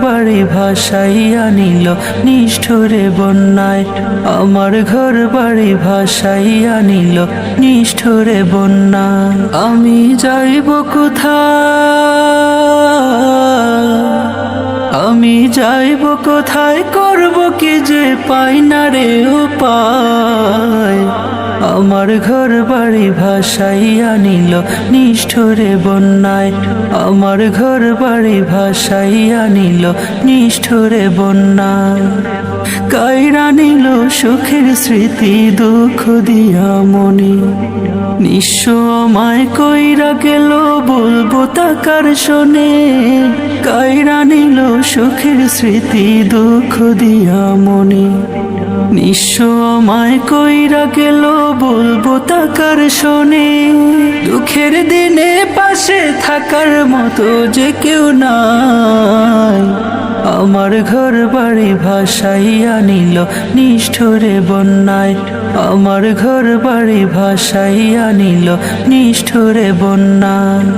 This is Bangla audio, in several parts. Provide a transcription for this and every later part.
বাড়ি ভাসাইয়া নিল নিষ্ঠুরে বন্যায়, আমার ঘর বাড়ি ভাসাইয়া নিল নিষ্ঠুরে বন্যায়। আমি যাইব কোথায়, আমি যাইব কোথায়, করব কি যে পাই না রে উপায়, আমার ঘর বাড়ি ভাসাইয়া নিল নিষ্ঠুরে বন্যায়, আমার ঘর বাড়ি ভাসাইয়া নিল নিষ্ঠুরে বন্যায়। কাইরা নিল সুখের স্মৃতি দুঃখ দিয়া মনে, নিঃস্ব আমায় কইরা গেল বলবো তাকার শোনে। কাইরা নিল সুখের স্মৃতি দুঃখ দিয়া মনে, নিঃস্ব আমায় কইরা গেল বলবো তাকার শোনে। দুঃখের দিনে পাশে থাকার মতো যে কেউ নাই, আমার ঘর বাড়ি ভাসাইয়া নিল নিষ্ঠুরে বন্যায়, আমার ঘর বাড়ি ভাসাইয়া নিল নিষ্ঠুরে বন্যায়।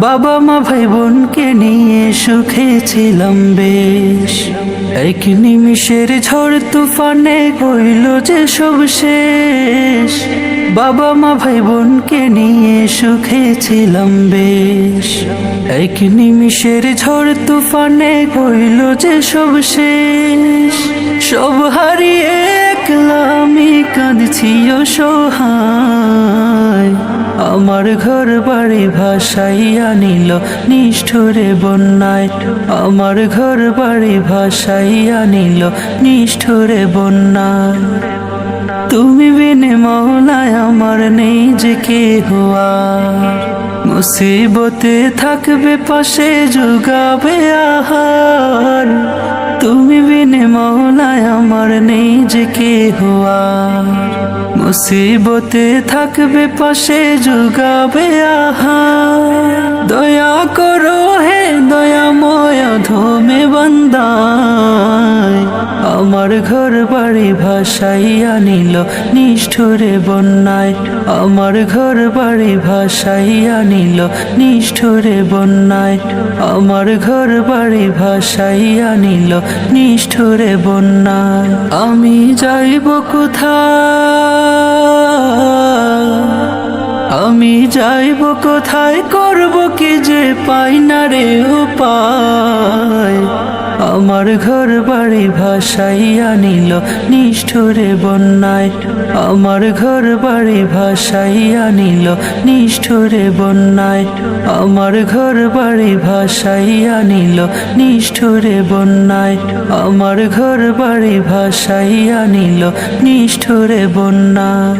বাবা মা ভাই বোনকে নিয়ে সুখে ছিলাম বেশ, এক নিমিষের ঝড় তুফানে হইল যে সব শেষ। বাবা মা ভাই বোনকে নিয়ে সুখে ছিলাম বেশ, এক নিমিষের ঝড় তুফানে হইল যে সব শেষ। সব হারিয়ে একলা আমি কাঁদছি অসহায়, আমার ঘর বাড়ি ভাসাইয়া নিল নিষ্ঠুরে বন্যায়, আমার ঘর বাড়ি ভাসাইয়া নিল নিষ্ঠুরে বন্যায়। তুমি বিনে মওলায় আমার নেই যে কেহ আর, মুসিবতে থাকবে পাশে জুগাবে আহার। তুমি বিনে মওলায় আমার নেই যে কেহ আর, মুসিবতে থাকবে পাশে জুগাবে আহার। দয়া করো হে দয়াময় ধমে বান্দায়, আমার ঘর বাড়ি ভাসাইয়া নিল নিষ্ঠুরে বন্যায়, আমার ঘর বাড়ি ভাসাইয়া নিল নিষ্ঠুরে বন্যায়, আমার ঘর বাড়ি ভাসাইয়া নিল নিষ্ঠুরে বন্যায়। আমি যাইব কোথায়, আমি যাইব কোথায়, করব কি যে পাই না রে উপায়, আমার ঘর বাড়ি ভাসাইয়া নিল নিষ্ঠুরে বন্যায়, আমার ঘর বাড়ি ভাসাইয়া নিল নিষ্ঠুরে বন্যায়, আমার ঘর বাড়ি ভাসাইয়া নিল নিষ্ঠুরে বন্যায়, আমার ঘর বাড়ি ভাসাইয়া নিল নিষ্ঠুরে বন্যায়।